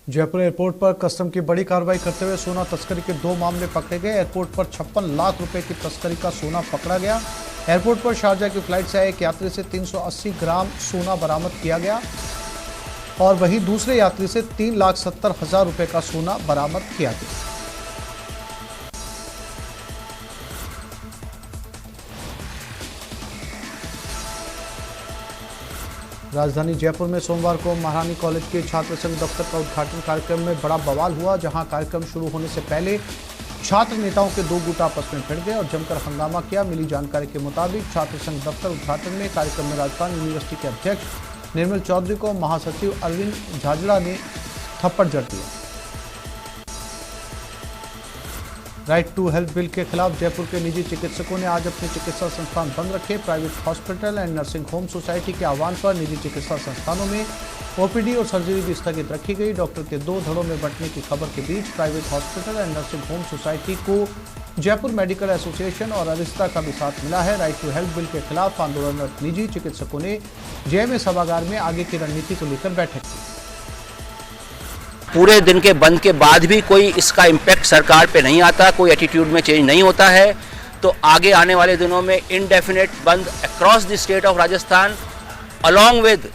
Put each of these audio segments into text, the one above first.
Jaipur airport पर custom की बड़ी कार्रवाई करते हुए सोना तस्करी के 2 मामले पकड़े गए। एयरपोर्ट पर 56 लाख रुपए की तस्करी का सोना पकड़ा गया। एयरपोर्ट पर शारजा की फ्लाइट से आए एक यात्री से 380 ग्राम सोना बरामद किया गया और वहीं दूसरे यात्री से 3,70,000 रुपए का सोना बरामद किया गया। राजधानी जयपुर में सोमवार को महारानी कॉलेज के छात्र संघ दफ्तर का उद्घाटन कार्यक्रम में बड़ा बवाल हुआ, जहां कार्यक्रम शुरू होने से पहले छात्र नेताओं के 2 गुट आपस में भिड़ गए और जमकर हंगामा किया। मिली जानकारी के मुताबिक छात्र संघ दफ्तर उद्घाटन में कार्यक्रम में राजस्थान यूनिवर्सिटी के अध्यक्ष निर्मल चौधरी को महासचिव अरविंद झाजड़ा ने थप्पड़ जड़ दिया। राइट टू हेल्थ बिल के खिलाफ जयपुर के निजी चिकित्सकों ने आज अपने चिकित्सा संस्थान बंद रखे। Private hospital and nursing home society के आह्वान पर निजी चिकित्सा संस्थानों में ओपीडी और सर्जरी भी स्थगित रखी गई। डॉक्टर के 2 धड़ों में बंटने की खबर के बीच private hospital and nursing home society को जयपुर मेडिकल एसोसिएशन और अरिस्ता का भी साथ मिला है। राइट टू हेल्थ बिल के खिलाफ आंदोलनरत निजी चिकित्सकों ने जेएमए सभागार में आगे की रणनीति को लेकर बैठक की। पूरे दिन के बंद के बाद भी कोई इसका इम्पैक्ट सरकार पे नहीं आता, कोई एटीट्यूड में चेंज नहीं होता है, तो आगे आने वाले दिनों में इनडेफिनेट बंद across the state of Rajasthan along with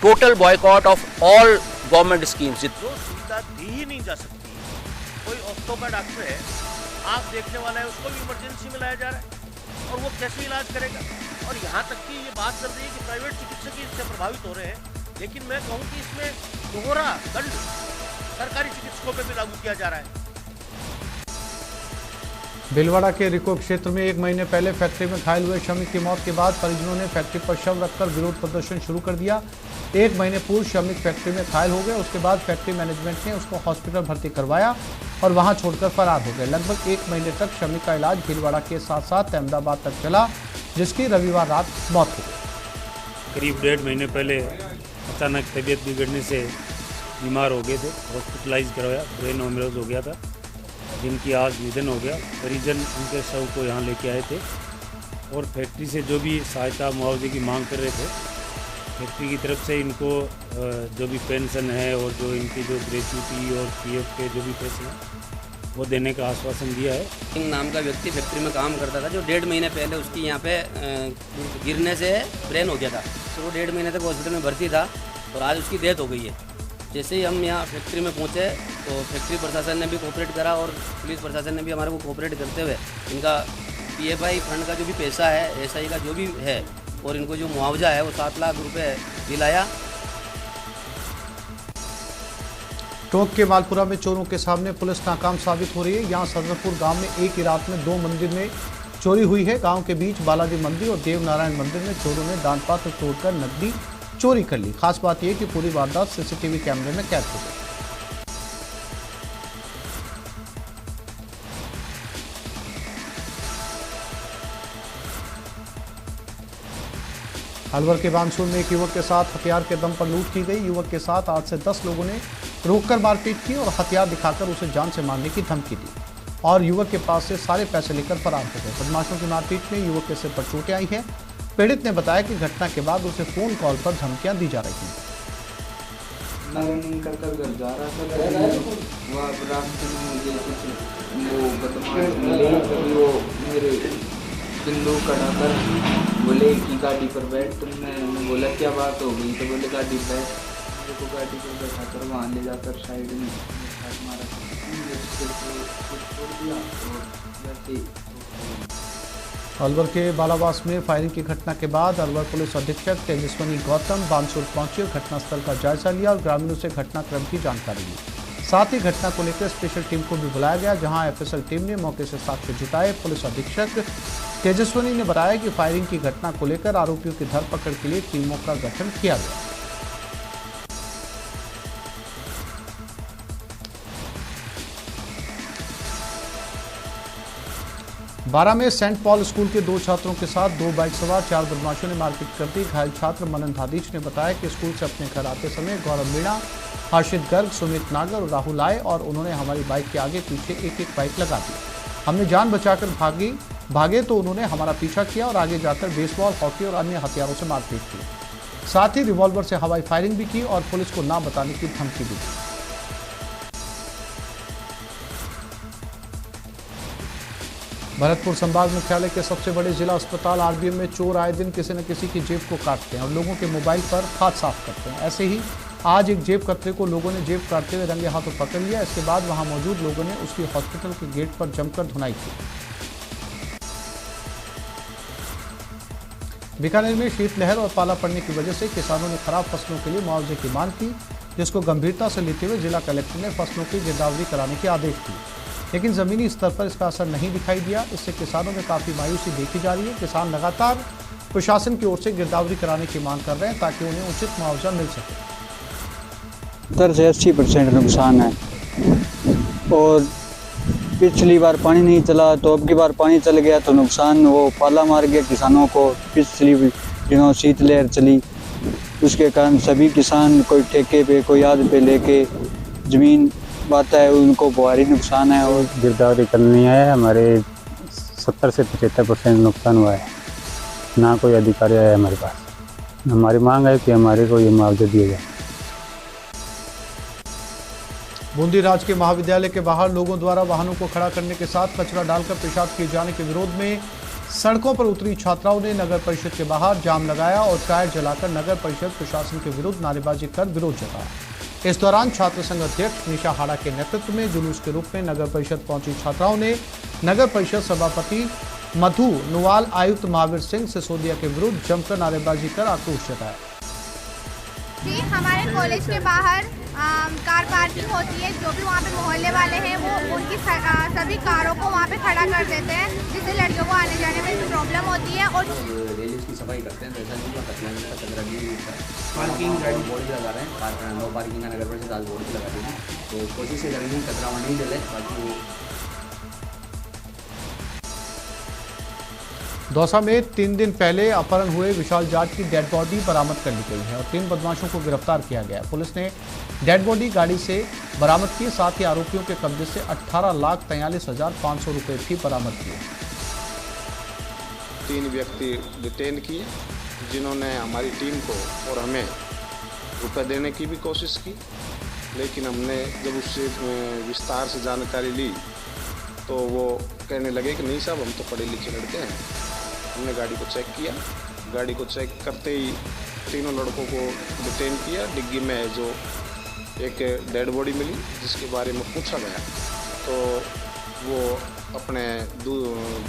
total boycott of all government schemes. जो सुविधा दी ही नहीं जा सकती, कोई ऑर्थो का डॉक्टर है, आंख देखने वाला है, उसको भी इमरजेंसी में लाया जा रहा है और वो कैसे इलाज करेगा। और यहाँ तक कि ये बात चल रही है कि प्राइवेट चिकित्सक ही इससे प्रभावित हो रहे हैं, लेकिन मैं कहूँ कि इसमें दोहरा दंड सरकारी चिकित्सकों पर भी लागू किया जा रहा है। भीलवाड़ा के रिको क्षेत्र में 1 महीने पहले फैक्ट्री में घायल हुए श्रमिक की मौत के बाद परिजनों ने फैक्ट्री पर शव रखकर विरोध प्रदर्शन शुरू कर दिया। 1 महीने पूर्व श्रमिक फैक्ट्री में घायल हो गए, उसके बाद फैक्ट्री मैनेजमेंट ने उसको हॉस्पिटल भर्ती करवाया और वहां छोड़कर फरार हो गए। लगभग 1 महीने तक श्रमिक का इलाज भीलवाड़ा के साथ साथ अहमदाबाद तक चला, जिसकी रविवार रात मौत हो गई। करीब 1.5 महीने पहले अचानक तबीयत बिगड़ने से बीमार हो गए थे, हॉस्पिटलाइज करवाया, ब्रेन हेमरेज हो गया था, जिनकी आज निधन हो गया। परिजन उनके शव को यहाँ लेके आए थे और फैक्ट्री से जो भी सहायता मुआवजे की मांग कर रहे थे, फैक्ट्री की तरफ से इनको जो भी पेंशन है और जो इनकी जो ग्रेच्युटी और पीएफ के जो भी पैसे हैं वो देने का आश्वासन दिया है। सिंह नाम का व्यक्ति फैक्ट्री में काम करता था, जो 1.5 महीने पहले उसकी यहाँ पे गिरने से ब्रेन हो गया था, तो वो 1.5 महीने तक हॉस्पिटल में भर्ती था और आज उसकी डेथ हो गई है। जैसे ही हम यहाँ फैक्ट्री में पहुँचे तो फैक्ट्री प्रशासन ने भी कोऑपरेट करा और पुलिस प्रशासन ने भी हमारे को कोऑपरेट करते हुए इनका पीएफआई फंड का जो भी पैसा है, एसआई का जो भी है और इनको जो मुआवजा है वो 7 लाख रुपए दिलाया। टोंक के मालपुरा में चोरों के सामने पुलिस नाकाम साबित हो रही है। यहाँ सदरपुर गांव में एक ही रात में 2 मंदिर में चोरी हुई है। गांव के बीच बालाजी मंदिर और देवनारायण मंदिर में चोरों ने दान पात्र तोड़कर नकदी चोरी कर ली। खास बात यह कि पूरी वारदात सीसीटीवी कैमरे में कैद हो गई। अलवर के बानसूर में एक युवक के साथ हथियार के दम पर लूट की गई। युवक के साथ 8 से 10 लोगों ने रोककर मारपीट की और हथियार दिखाकर उसे जान से मारने की धमकी दी और युवक के पास से सारे पैसे लेकर फरार हो गए। बदमाशों की मारपीट में युवक के सिर पर चोटें आई हैं। पीड़ित ने बताया कि घटना के बाद उसे फोन कॉल पर धमकियां दी जा रही हैं। रनिंग करता घर जा रहा था, वह रास्ते में मुझे कुछ वो बदमाश मिले, तभी वो मेरे बंदूक कढ़ाकर बोले कि गाड़ी पर बैठ। तो मैंने बोला क्या बात हो गई, तो बोले गाड़ी बैठ। मेरे को गाड़ी पर बैठाकर वहाँ ले जाकर साइड में हाथ मारा, छोड़ दिया और वैसे। अलवर के बालावास में फायरिंग की घटना के बाद अलवर पुलिस अधीक्षक तेजस्वनी गौतम बानसूर पहुंचे, घटनास्थल का जायजा लिया और ग्रामीणों से घटनाक्रम की जानकारी ली। साथ ही घटना को लेकर स्पेशल टीम को भी बुलाया गया, जहां एफएसएल टीम ने मौके से साक्ष्य जुटाए। पुलिस अधीक्षक तेजस्वनी ने बताया कि फायरिंग की घटना को लेकर आरोपियों की धरपकड़ के लिए टीमों का गठन किया गया। बारा में सेंट पॉल स्कूल के 2 छात्रों के साथ 2 बाइक सवार 4 बदमाशों ने मारपीट कर दी। घायल छात्र मनन धादीच ने बताया कि स्कूल से अपने घर आते समय गौरव मीणा, हर्षित गर्ग, सुमित नागर और राहुल आए और उन्होंने हमारी बाइक के आगे पीछे एक बाइक लगा दी। हमने जान बचाकर भागे तो उन्होंने हमारा पीछा किया और आगे जाकर बेसबॉल, हॉकी और अन्य हथियारों से मारपीट की। साथ ही रिवॉल्वर से हवाई फायरिंग भी की और पुलिस को ना बताने की धमकी भी दी। भरतपुर संभाग मुख्यालय के सबसे बड़े जिला अस्पताल आरबीएम में चोर आए दिन किसी न किसी की जेब को काटते हैं और लोगों के मोबाइल पर हाथ साफ करते हैं। ऐसे ही आज एक जेब कतरे को लोगों ने जेब काटते हुए रंगे हाथों पकड़ लिया। इसके बाद वहां मौजूद लोगों ने उसकी हॉस्पिटल के गेट पर जमकर धुनाई की। बीकानेर में शीतलहर और पाला पड़ने की वजह से किसानों ने खराब फसलों के लिए मुआवजे की मांग की, जिसको गंभीरता से लेते हुए जिला कलेक्टर ने फसलों की गिरदावरी कराने के आदेश दिए, लेकिन जमीनी स्तर पर इसका असर नहीं दिखाई दिया। इससे किसानों में काफी मायूसी देखी जा रही है। किसान लगातार प्रशासन की ओर से गिरदावरी कराने की मांग कर रहे हैं ताकि उन्हें उचित मुआवजा मिल सके। 70 से 80% नुकसान है और पिछली बार पानी नहीं चला तो अब की बार पानी चल गया तो नुकसान वो पाला मार गया किसानों को। पिछली दिनों शीतलहर चली, उसके कारण सभी किसान कोई ठेके पे कोई आध पे लेके ज़मीन बाता है, उनको भारी नुकसान है। और गिरदावरी करनी है, हमारे 70 से 75% नुकसान हुआ है, ना कोई अधिकारी आया हमारे पास। हमारी मांग है कि हमारे को ये मुआवजा दिया जाए। बूंदी राजकीय महाविद्यालय के बाहर लोगों द्वारा वाहनों को खड़ा करने के साथ कचरा डालकर पेशाब किए जाने के विरोध में सड़कों पर उतरी छात्राओं ने नगर परिषद के बाहर जाम लगाया और टायर जलाकर नगर परिषद प्रशासन के विरुद्ध नारेबाजी कर विरोध जताया। इस दौरान छात्र संघ अध्यक्ष निशा हाड़ा के नेतृत्व में जुलूस के रूप में नगर परिषद पहुंची छात्राओं ने नगर परिषद सभापति मधु नुवाल, आयुक्त महावीर सिंह सिसोदिया के विरुद्ध जमकर नारेबाजी कर आक्रोश जताया। जी, हमारे कॉलेज के बाहर कार पार्किंग होती है, जो भी वहाँ पे मोहल्ले वाले हैं वो उनकी सभी कारों को वहाँ पे खड़ा कर देते हैं, जिससे लड़कियों को आने जाने में प्रॉब्लम होती है। और रेलिंग की सफाई करते हैं, पार्किंग गाड़ी बोर्ड लगा रहे हैं, नो पार्किंग का नगर परिषद आज बोर्ड लगा देगी, तो कोशिश करेंगे कचरा वहाँ नहीं डले। बाकी दौसा में 3 दिन पहले अपहरण हुए विशाल जाट की डेड बॉडी बरामद कर ली गई है और 3 बदमाशों को गिरफ्तार किया गया है। पुलिस ने डेड बॉडी गाड़ी से बरामद की, साथ ही आरोपियों के कब्जे से 18,43,500 रुपये भी बरामद किए। 3 व्यक्ति डिटेन किए, जिन्होंने हमारी टीम को और हमें रुपए देने की भी कोशिश की, लेकिन हमने जब उससे विस्तार से जानकारी ली तो वो कहने लगे कि नहीं साहब, हम तो पढ़े लिखे लड़के हैं। हमने गाड़ी को चेक किया, गाड़ी को चेक करते ही तीनों लड़कों को डिटेन किया। डिग्गी में जो एक डेड बॉडी मिली जिसके बारे में पूछा गया तो वो अपने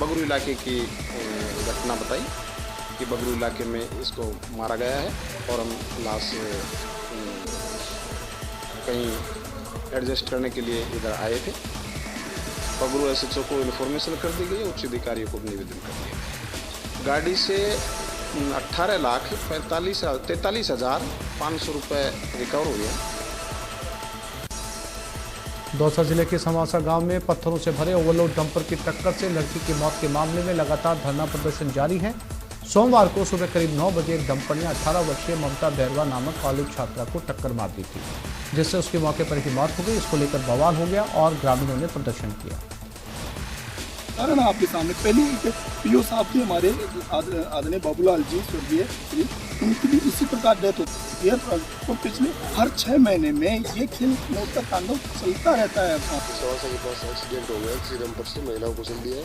बगरू इलाके की घटना बताई कि बगरू इलाके में इसको मारा गया है और हम लाश कहीं एडजस्ट करने के लिए इधर आए थे। बगरू एसएचओ को इन्फॉर्मेशन कर दी गई, उच्च अधिकारियों को निवेदन कर दिया गया। गाड़ी से 18,43,500 रुपये रिकवर हुए। दौसा जिले के समासा गांव में पत्थरों से भरे ओवरलोड डंपर की टक्कर से लड़की की मौत के मामले में लगातार धरना प्रदर्शन जारी है। सोमवार को सुबह करीब 9 बजे एक डंपर ने 18 वर्षीय ममता बैरवा नामक कॉलेज छात्रा को टक्कर मार दी थी, जिससे उसके मौके पर ही मौत हो गई। इसको लेकर बवाल हो गया और ग्रामीणों ने प्रदर्शन किया। कारण आपके सामने पहले पीओ साहब थे हमारे आदरणीय बाबूलाल जी स्वर्गीय, उनकी भी इसी प्रकार डेथ होती है और पिछले हर 6 महीने में ये खेल मौत का तांडव चलता रहता है। सवासा के पास एक्सीडेंट हो गया, किसी डंपर से महिलाओं को चल दिया,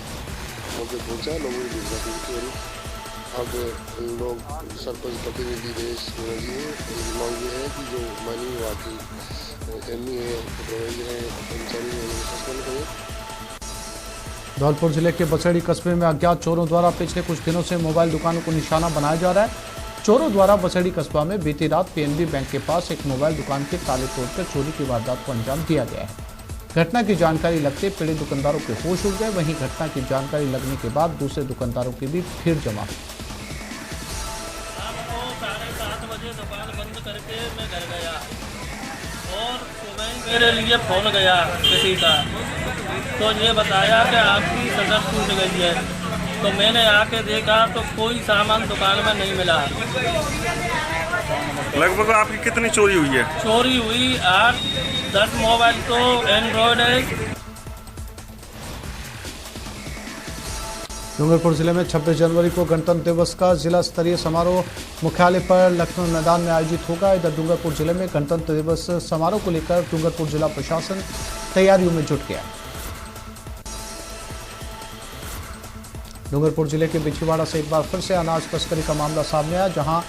मौके पहुँचा, लोगों की भीड़। अब लोग सरपंच प्रतिनिधि देश जी है, मांग ये है कि जो माननीय विभाग की एमई है, कर्मचारी है, सस्पेंड करें। धौलपुर जिले के बसड़ी कस्बे में अज्ञात चोरों द्वारा पिछले कुछ दिनों से मोबाइल दुकानों को निशाना बनाया जा रहा है। चोरों द्वारा बसड़ी कस्बा में बीती रात पीएनबी बैंक के पास एक मोबाइल दुकान के ताले तोड़कर चोरी की वारदात को अंजाम दिया गया है। घटना की जानकारी लगते पीड़ित दुकानदारों के होश उड़ गए। वहीं घटना की जानकारी लगने के बाद दूसरे दुकानदारों की भी भीड़ जमा हुई। 7:30 बजे दुकान बंद करके मैं घर गया और सुबह मेरे लिए फ़ोन गया किसी का, तो ये बताया कि आपकी शटर टूट गई है। तो मैंने आके देखा तो कोई सामान दुकान में नहीं मिला। लगभग आपकी कितनी चोरी हुई है? चोरी हुई 8-10 मोबाइल तो एंड्रॉयड है। डूंगरपुर जिले में 26 जनवरी को गणतंत्र दिवस का जिला स्तरीय समारोह मुख्यालय पर लखनऊ मैदान में आयोजित होगा। इधर डूंगरपुर जिले में गणतंत्र दिवस समारोह को लेकर डूंगरपुर जिला प्रशासन तैयारियों में जुट गया। डूंगरपुर जिले के बिछीवाड़ा से एक बार फिर से अनाज तस्करी का मामला सामने आया, जहां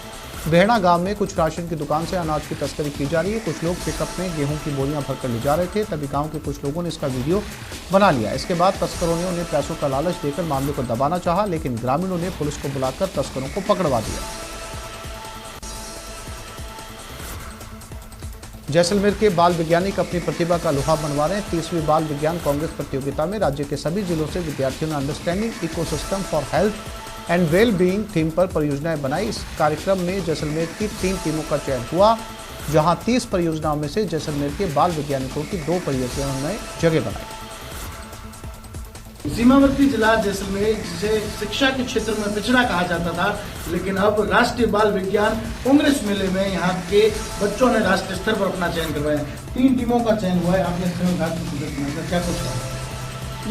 बेहड़ा गांव में कुछ राशन की दुकान से अनाज की तस्करी की जा रही है। कुछ लोग पिकअप में गेहूं की बोरियां भरकर ले जा रहे थे, तभी गांव के कुछ लोगों ने इसका वीडियो बना लिया। इसके बाद तस्करों ने उन्हें पैसों का लालच देकर मामले को दबाना चाहा, लेकिन ग्रामीणों ने पुलिस को बुलाकर तस्करों को पकड़वा दिया। जैसलमेर के बाल वैज्ञानिक अपनी प्रतिभा का लोहा बनवा रहे हैं। 30वीं बाल विज्ञान कांग्रेस प्रतियोगिता में राज्य के सभी जिलों से विद्यार्थियों ने understanding ecosystem for health and well being theme पर परियोजनाएं बनाई। इस कार्यक्रम में जैसलमेर की 3 टीमों का चयन हुआ, जहां 30 परियोजनाओं में से जैसलमेर के बाल वैज्ञानिकों की 2 परियोजनाओं ने जगह बनाई। सीमावर्ती जिला जैसलमेर, जिसे शिक्षा के क्षेत्र में पिछड़ा कहा जाता था, लेकिन अब राष्ट्रीय बाल विज्ञान कांग्रेस मेले में यहाँ के बच्चों ने राष्ट्रीय स्तर पर अपना चयन करवाया। 3 टीमों का चयन हुआ है। आपने सेवन घास की क्या कुछ कहा?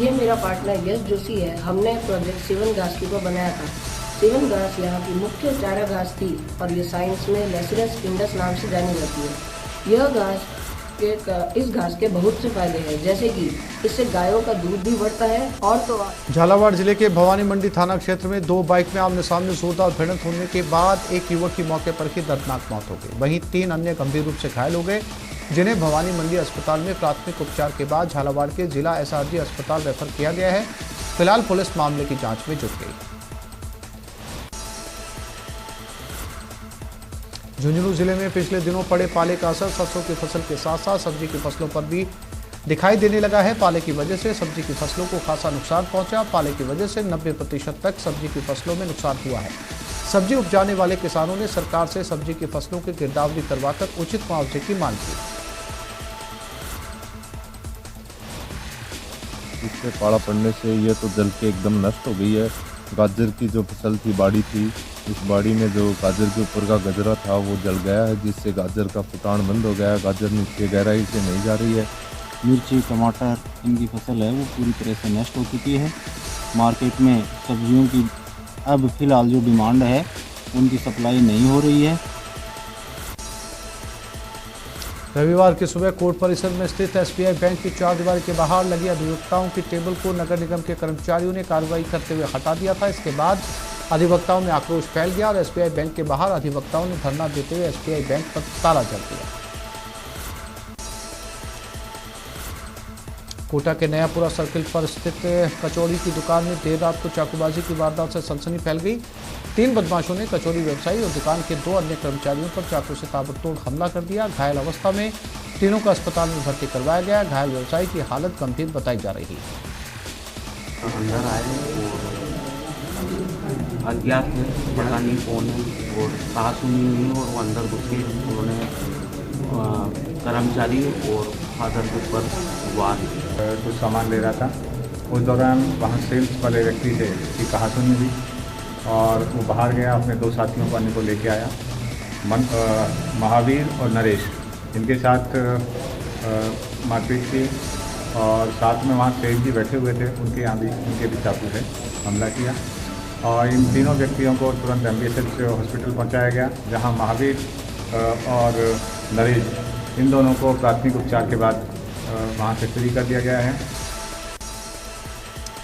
ये मेरा पार्टनर यश जोशी है। हमने प्रोजेक्ट सेवन घास की को बनाया था। सेवन घास यहाँ की मुख्य चारा घास थी और ये साइंस में लेसिरस इंडस नाम से जानी जाती है। यह घास इस घास के बहुत से फायदे हैं, जैसे कि इससे गायों का दूध भी बढ़ता है। और तो झालावाड़ जिले के भवानी मंडी थाना क्षेत्र में 2 बाइक में आमने सामने जोरदार भिड़ंत होने के बाद एक युवक की मौके पर ही दर्दनाक मौत हो गई। वहीं 3 अन्य गंभीर रूप से घायल हो गए, जिन्हें भवानी मंडी अस्पताल में प्राथमिक उपचार के बाद झालावाड़ के जिला एसआरजी अस्पताल रेफर किया गया है। फिलहाल पुलिस मामले की जाँच में जुट गई। झुंझुनू जिले में पिछले दिनों पड़े पाले का असर सरसों की फसल के साथ साथ सब्जी की फसलों पर भी दिखाई देने लगा है। पाले की वजह से सब्जी की फसलों को खासा नुकसान पहुंचा। पाले की वजह से 90% तक सब्जी की फसलों में नुकसान हुआ है। सब्जी उपजाने वाले किसानों ने सरकार से सब्जी की फसलों की गिरदावरी करवाकर उचित मुआवजे की मांग की। इससे पाला पड़ने से ये तो जल के एकदम नष्ट हो गई है। गाजर की जो फसल थी, बाड़ी थी, उस बाड़ी में जो गाजर के ऊपर का गजरा था वो जल गया है, जिससे गाजर का फुटान बंद हो गया है। गाजर नीचे गहराई से नहीं जा रही है। मिर्ची, टमाटर इनकी फसल है वो पूरी तरह से नष्ट हो चुकी है। मार्केट में सब्जियों की अब फिलहाल जो डिमांड है उनकी सप्लाई नहीं हो रही है। रविवार की सुबह कोर्ट परिसर में स्थित एसबीआई बैंक की 4 दीवारी के बाहर लगी अधिवक्ताओं की टेबल को नगर निगम के कर्मचारियों ने कार्रवाई करते हुए हटा दिया था। इसके बाद अधिवक्ताओं में आक्रोश फैल गया और एसबीआई बैंक के बाहर अधिवक्ताओं ने धरना देते हुए एसबीआई बैंक पर ताला जड़ दिया। कोटा के नयापुरा सर्किल पर स्थित कचौड़ी की दुकान में देर रात को चाकूबाजी की वारदात से सनसनी फैल गई। 3 बदमाशों ने कचौड़ी व्यवसायी और दुकान के 2 अन्य कर्मचारियों पर चाकू से ताबड़तोड़ हमला कर दिया। घायल अवस्था में तीनों को अस्पताल में भर्ती करवाया गया। घायल व्यवसायी की हालत गंभीर बताई जा रही है। अंदर आए और अज्ञात है, पता नहीं कौन है, और कहा सुनी हुई और वो अंदर घुस के उन्होंने कर्मचारी और फादर के ऊपर वार कुछ सामान ले रहा था। उस दौरान वहाँ सेल्स वाले व्यक्ति से उसकी कहासुनी हुई और वो बाहर गया, अपने 2 साथियों को अन्य को लेके आया। महावीर और नरेश इनके साथ मारपीट की और साथ में वहाँ सेठ जी बैठे हुए थे, उनके भी चाकू से हमला किया और इन तीनों व्यक्तियों को तुरंत एम्बुलेंस से हॉस्पिटल पहुँचाया गया, जहाँ महावीर और नरेश इन दोनों को प्राथमिक उपचार के बाद वहाँ से फ्री कर दिया गया है।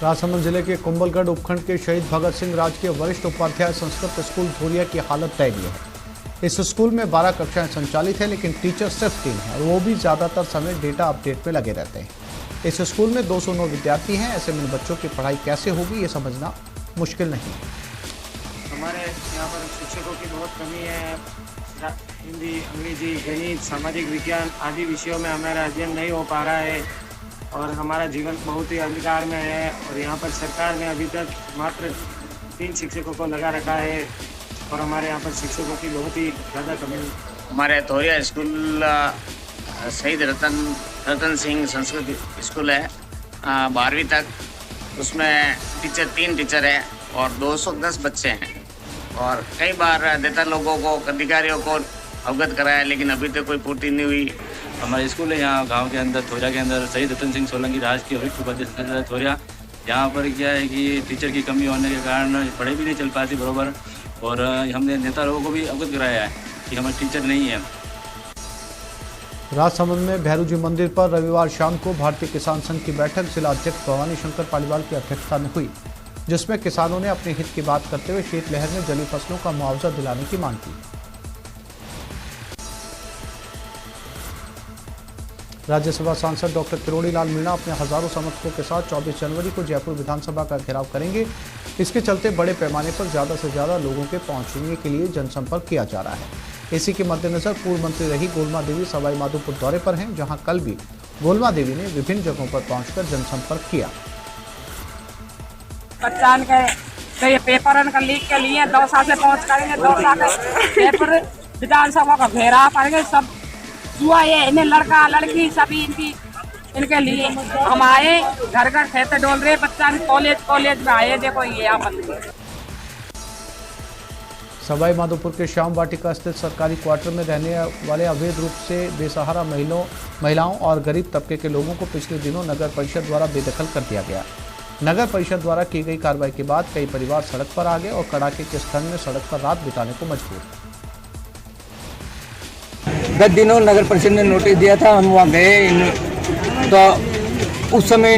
राजसमंद जिले के कुंभलगढ़ उपखंड के शहीद भगत सिंह राजकीय वरिष्ठ उपाध्याय संस्कृत स्कूल धोरिया की हालत दयनीय है। इस स्कूल में 12 कक्षाएं संचालित है, लेकिन टीचर सिर्फ 3 हैं और वो भी ज़्यादातर समय डेटा अपडेट में लगे रहते हैं। इस स्कूल में 209 विद्यार्थी हैं। ऐसे में बच्चों की पढ़ाई कैसे होगी ये समझना मुश्किल नहीं है। हमारे यहाँ पर शिक्षकों की बहुत कमी है। हिंदी, अंग्रेजी, गणित, सामाजिक विज्ञान आदि विषयों में हमारा अध्ययन नहीं हो पा रहा है और हमारा जीवन बहुत ही अंधकार में है। और यहाँ पर सरकार ने अभी तक मात्र 3 शिक्षकों को लगा रखा है और हमारे यहाँ पर शिक्षकों की बहुत ही ज़्यादा कमी है। हमारे धोरिया स्कूल शहीद रतन सिंह संस्कृत स्कूल है 12वीं तक। उसमें 3 टीचर हैं और 210 बच्चे हैं और कई बार नेता लोगों को, अधिकारियों को अवगत कराया, लेकिन अभी तक कोई पूर्ति नहीं हुई। हमारे स्कूल है यहाँ गांव के अंदर, थोरिया के अंदर, शहीद रतन सिंह सोलंकी राजकीय वरिष्ठ उपाध्याय थोरिया। यहाँ पर क्या है कि टीचर की कमी होने के कारण पढ़ाई भी नहीं चल पाती बराबर और हमने नेता लोगों को भी अवगत कराया है कि हमारे टीचर नहीं है। राजसमंद में भैरू जी मंदिर पर रविवार शाम को भारतीय किसान संघ की बैठक जिला अध्यक्ष भवानी शंकर पालीवाल की अध्यक्षता में हुई। जिसमें किसानों ने अपने हित की बात करते हुए शीतलहर में जली फसलों का मुआवजा दिलाने की मांग की। राज्यसभा सांसद डॉक्टर किरोड़ी लाल मीणा अपने हजारों समर्थकों के साथ 24 जनवरी को जयपुर विधानसभा का घेराव करेंगे। इसके चलते बड़े पैमाने पर ज्यादा से ज्यादा लोगों के पहुंचने के लिए जनसंपर्क किया जा रहा है। इसी के मद्देनजर पूर्व मंत्री रही गोलमा देवी सवाई माधोपुर दौरे पर हैं, जहां कल भी गोलमा देवी ने विभिन्न जगहों पर पहुंचकर जनसंपर्क किया। बच्चान के पेपर का लीक के लिए दौसा से पहुंच करेंगे, दौसा के जयपुर विधानसभा का घेराव करेंगे। सब जुआ ये इन्हें लड़का लड़की सभी इनके लिए हम आए, घर घर खेते डोल रहे बच्चा कॉलेज में आए। देखो ये आप सवाई माधोपुर के श्याम वाटिका स्थित सरकारी क्वार्टर में रहने वाले अवैध रूप से बेसहारा महिलाओं और गरीब तबके के लोगों को पिछले दिनों नगर परिषद द्वारा बेदखल कर दिया गया। नगर परिषद द्वारा की गई कार्रवाई के बाद कई परिवार सड़क पर आ गए और कड़ाके के ठंड में सड़क पर रात बिताने को मजबूर। गत दिनों नगर परिषद ने नोटिस दिया था, हम वहाँ गए तो उस समय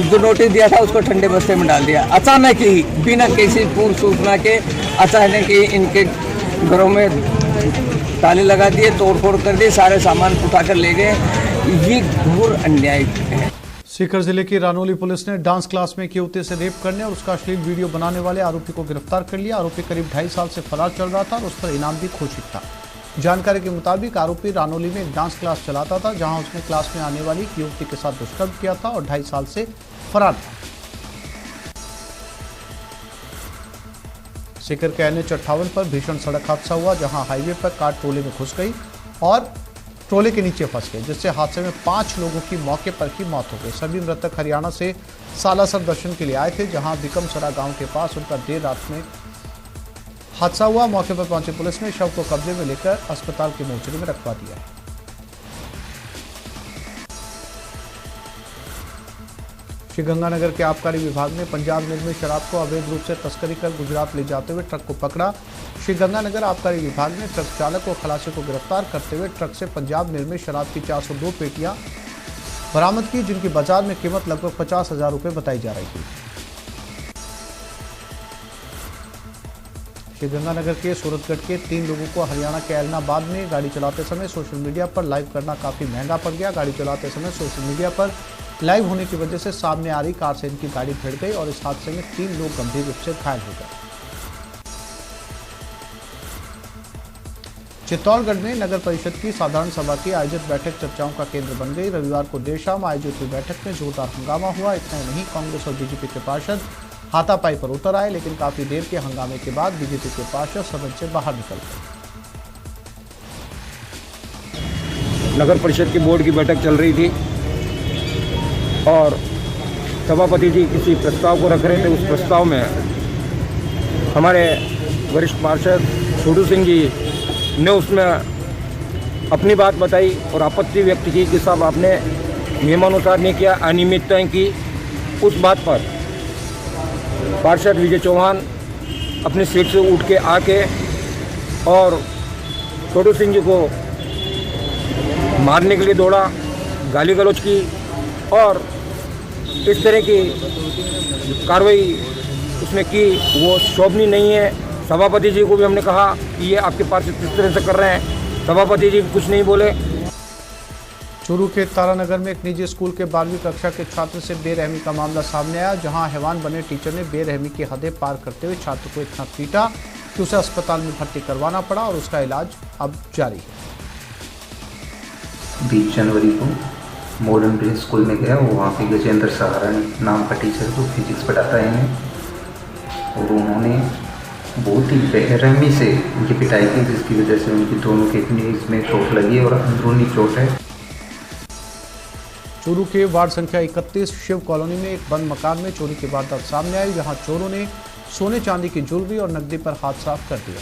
जो नोटिस दिया था उसको ठंडे बस्ते में डाल दिया। अचानक ही बिना किसी पूर्व सूचना के अचानक ही इनके घरों में ताले लगा दिए, तोड़फोड़ कर दिए, सारे सामान उठाकर ले गए। ये घोर अन्याय है। सीकर जिले की रानोली पुलिस ने डांस क्लास में एक युवती से रेप करने और उसका अश्लील वीडियो बनाने वाले आरोपी को गिरफ्तार कर लिया। आरोपी करीब 2.5 साल से फरार चल रहा था और उस पर इनाम भी घोषित था। जानकारी के मुताबिक आरोपी रानोली में एक डांस क्लास चलाता था, जहां उसने क्लास में आने वाली एक युवती के साथ दुष्कर्म किया था और 2.5 साल से फरार था। सीकर के NH58 पर भीषण सड़क हादसा हुआ, जहां हाईवे पर कार ट्रोले में घुस गई और ट्रोले के नीचे फंस गए, जिससे हादसे में 5 लोगों की मौके पर ही मौत हो गई। सभी मृतक हरियाणा से सालासर दर्शन के लिए आए थे, जहां बिकमसरा गांव के पास उनका देर रात में हादसा हुआ। मौके पर पहुंची पुलिस ने शव को कब्जे में लेकर अस्पताल के मोर्चरी में रखवा दिया है। श्रीगंगानगर के आबकारी विभाग ने पंजाब निर्मित शराब को अवैध रूप से तस्करी कर गुजरात ले जाते हुए ट्रक को पकड़ा। श्रीगंगानगर आबकारी विभाग ने ट्रक चालक और खलासी को गिरफ्तार करते हुए ट्रक से पंजाब निर्मित शराब की 402 पेटियां बरामद की, जिनकी बाजार में कीमत लगभग 50,000 रुपये बताई जा रही थी। श्रीगंगानगर के सूरतगढ़ के 3 लोगों को हरियाणा के ऐलनाबाद में गाड़ी चलाते समय सोशल मीडिया पर लाइव करना काफ़ी महंगा पड़ गया। गाड़ी चलाते समय सोशल मीडिया पर लाइव होने की वजह से सामने आ रही कार से इनकी गाड़ी भिड़ गई और इस हादसे में 3 लोग गंभीर रूप से घायल हो गए। चित्तौड़गढ़ में नगर परिषद की साधारण सभा की आयोजित बैठक चर्चाओं का केंद्र बन गई। रविवार को देर शाम आयोजित हुई बैठक में जोरदार हंगामा हुआ। इतना ही नहीं, कांग्रेस और बीजेपी के पार्षद हाथापाई पर उतर आए, लेकिन काफी देर के हंगामे के बाद बीजेपी के पार्षद सदन से बाहर निकल गए। नगर परिषद की बोर्ड की बैठक चल रही थी और सभापति जी किसी प्रस्ताव को रख रहे थे। उस प्रस्ताव में हमारे वरिष्ठ पार्षद छोटू सिंह जी ने उसमें अपनी बात बताई और आपत्ति व्यक्त की कि साहब आपने नियमानुसार नहीं किया, अनियमितताएं की। उस बात पर पार्षद विजय चौहान अपनी सीट से उठ के आके और छोटू सिंह जी को मारने के लिए दौड़ा, गाली गलौज की और इस तरह की कार्रवाई उसने की, वो शोभनीय नहीं है। सभापति जी को भी हमने कहा कि ये आपके पार्षद किस तरह से कर रहे हैं, सभापति जी कुछ नहीं बोले। चूरू के तारानगर में एक निजी स्कूल के 12वीं कक्षा के छात्र से बेरहमी का मामला सामने आया, जहां हैवान बने टीचर ने बेरहमी की हदें पार करते हुए छात्र को इतना पीटा कि उसे अस्पताल में भर्ती करवाना पड़ा और उसका इलाज अब जारी है। 20 जनवरी को मॉडर्न ब्रिज स्कूल में गया, वहाँ पे गजेंद्र सहारा नाम का टीचर जो फिजिक्स पढ़ाता है इन्हें, और उन्होंने बहुत ही बेरहमी से उनकी पिटाई की, जिसकी वजह से उनकी दोनों के नीज में चोट लगी और अंदरूनी चोट है। चूरू के वार्ड संख्या 31 शिव कॉलोनी में एक बंद मकान में चोरी की वारदात सामने आई, जहां चोरों ने सोने चांदी की ज्वेलरी और नकदी पर हाथ साफ कर दिया।